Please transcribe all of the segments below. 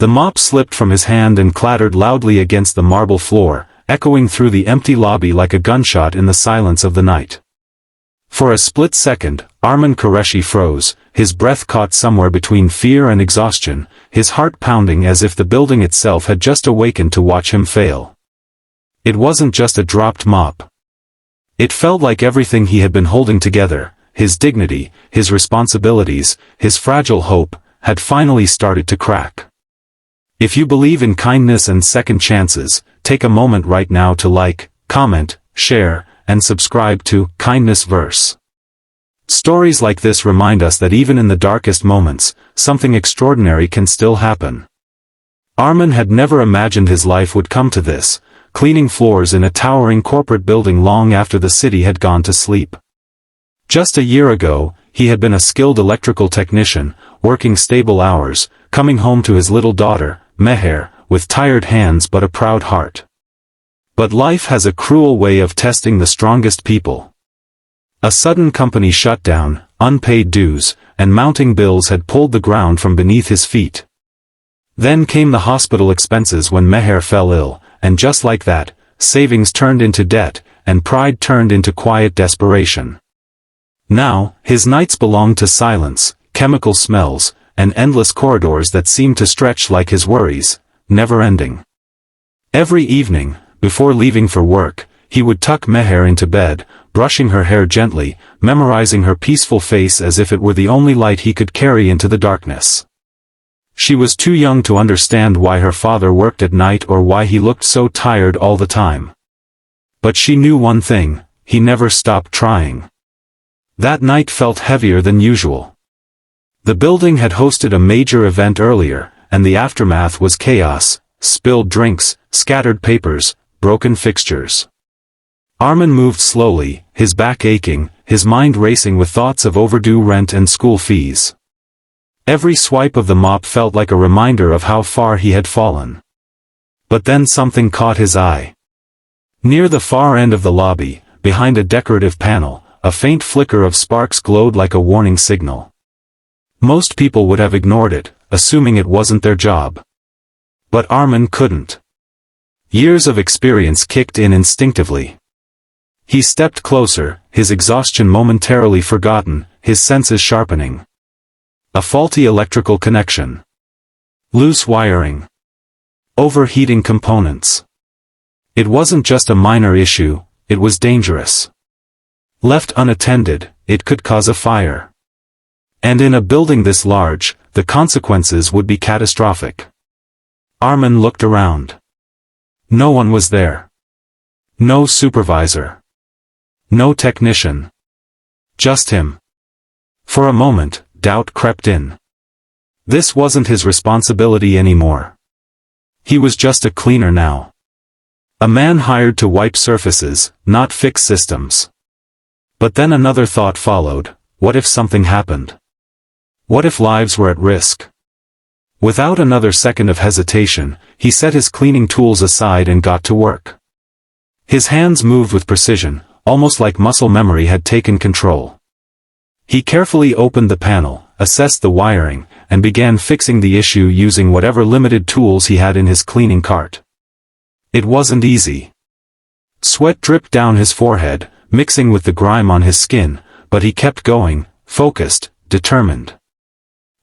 The mop slipped from his hand and clattered loudly against the marble floor, echoing through the empty lobby like a gunshot in the silence of the night. For a split second, Armin Qureshi froze, his breath caught somewhere between fear and exhaustion, his heart pounding as if the building itself had just awakened to watch him fail. It wasn't just a dropped mop. It felt like everything he had been holding together, his dignity, his responsibilities, his fragile hope, had finally started to crack. If you believe in kindness and second chances, take a moment right now to like, comment, share, and subscribe to Kindness Verse. Stories like this remind us that even in the darkest moments, something extraordinary can still happen. Armin had never imagined his life would come to this, cleaning floors in a towering corporate building long after the city had gone to sleep. Just a year ago, he had been a skilled electrical technician, working stable hours, coming home to his little daughter, Meher, with tired hands but a proud heart. But life has a cruel way of testing the strongest people. A sudden company shutdown, unpaid dues, and mounting bills had pulled the ground from beneath his feet. Then came the hospital expenses when Meher fell ill, and just like that, savings turned into debt, and pride turned into quiet desperation. Now, his nights belonged to silence, chemical smells, and endless corridors that seemed to stretch like his worries, never ending. Every evening, before leaving for work, he would tuck Meher into bed, brushing her hair gently, memorizing her peaceful face as if it were the only light he could carry into the darkness. She was too young to understand why her father worked at night or why he looked so tired all the time. But she knew one thing: he never stopped trying. That night felt heavier than usual. The building had hosted a major event earlier, and the aftermath was chaos: spilled drinks, scattered papers, broken fixtures. Armin moved slowly, his back aching, his mind racing with thoughts of overdue rent and school fees. Every swipe of the mop felt like a reminder of how far he had fallen. But then something caught his eye. Near the far end of the lobby, behind a decorative panel, a faint flicker of sparks glowed like a warning signal. Most people would have ignored it, assuming it wasn't their job. But Armin couldn't. Years of experience kicked in instinctively. He stepped closer, his exhaustion momentarily forgotten, his senses sharpening. A faulty electrical connection. Loose wiring. Overheating components. It wasn't just a minor issue, it was dangerous. Left unattended, it could cause a fire. And in a building this large, the consequences would be catastrophic. Armin looked around. No one was there. No supervisor. No technician. Just him. For a moment, doubt crept in. This wasn't his responsibility anymore. He was just a cleaner now. A man hired to wipe surfaces, not fix systems. But then another thought followed: what if something happened? What if lives were at risk? Without another second of hesitation, he set his cleaning tools aside and got to work. His hands moved with precision, almost like muscle memory had taken control. He carefully opened the panel, assessed the wiring, and began fixing the issue using whatever limited tools he had in his cleaning cart. It wasn't easy. Sweat dripped down his forehead, mixing with the grime on his skin, but he kept going, focused, determined.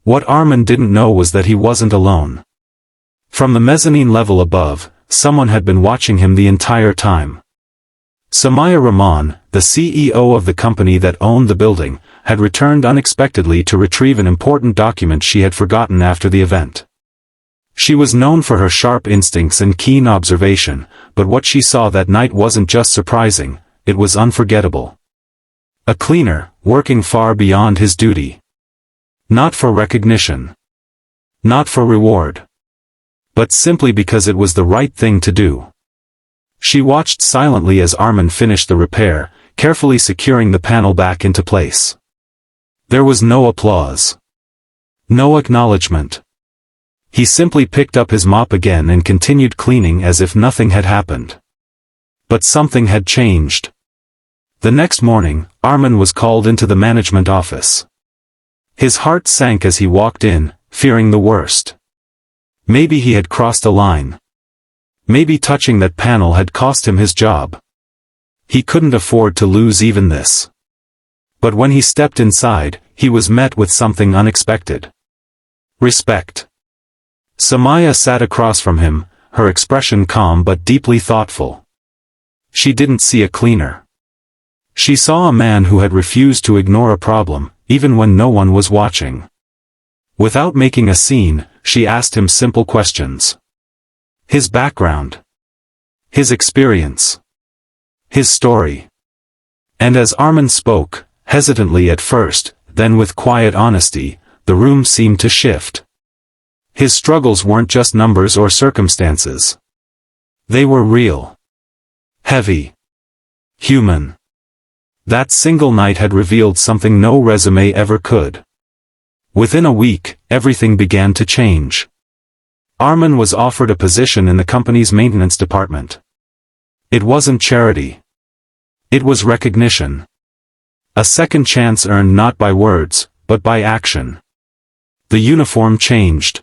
What Armin didn't know was that he wasn't alone. From the mezzanine level above, someone had been watching him the entire time. Samaya Rahman, the CEO of the company that owned the building, had returned unexpectedly to retrieve an important document she had forgotten after the event. She was known for her sharp instincts and keen observation, but what she saw that night wasn't just surprising, it was unforgettable. A cleaner, working far beyond his duty. Not for recognition. Not for reward. But simply because it was the right thing to do. She watched silently as Armin finished the repair, carefully securing the panel back into place. There was no applause. No acknowledgement. He simply picked up his mop again and continued cleaning as if nothing had happened. But something had changed. The next morning, Armin was called into the management office. His heart sank as he walked in, fearing the worst. Maybe he had crossed a line. Maybe touching that panel had cost him his job. He couldn't afford to lose even this. But when he stepped inside, he was met with something unexpected. Respect. Samaya sat across from him, her expression calm but deeply thoughtful. She didn't see a cleaner. She saw a man who had refused to ignore a problem, even when no one was watching. Without making a scene, she asked him simple questions. His background. His experience. His story. And as Armin spoke, hesitantly at first, then with quiet honesty, the room seemed to shift. His struggles weren't just numbers or circumstances. They were real. Heavy. Human. That single night had revealed something no resume ever could. Within a week, everything began to change. Armin was offered a position in the company's maintenance department. It wasn't charity. It was recognition. A second chance earned not by words, but by action. The uniform changed.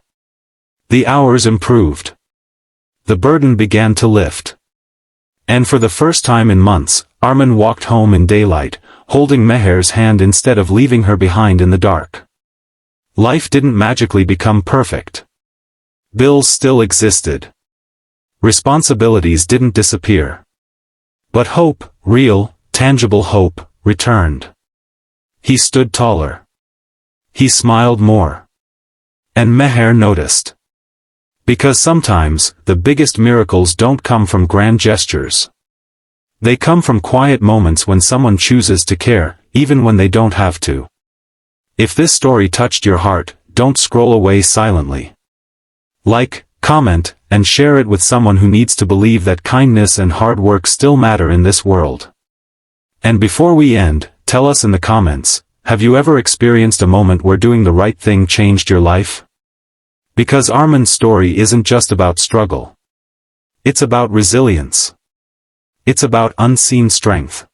The hours improved. The burden began to lift. And for the first time in months, Armin walked home in daylight, holding Meher's hand instead of leaving her behind in the dark. Life didn't magically become perfect. Bills still existed. Responsibilities didn't disappear. But hope, real, tangible hope, returned. He stood taller. He smiled more. And Meher noticed. Because sometimes, the biggest miracles don't come from grand gestures. They come from quiet moments when someone chooses to care, even when they don't have to. If this story touched your heart, don't scroll away silently. Like, comment, and share it with someone who needs to believe that kindness and hard work still matter in this world. And before we end, tell us in the comments, have you ever experienced a moment where doing the right thing changed your life? Because Armin's story isn't just about struggle. It's about resilience. It's about unseen strength.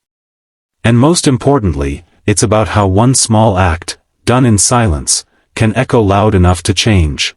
And most importantly, it's about how one small act, done in silence, can echo loud enough to change.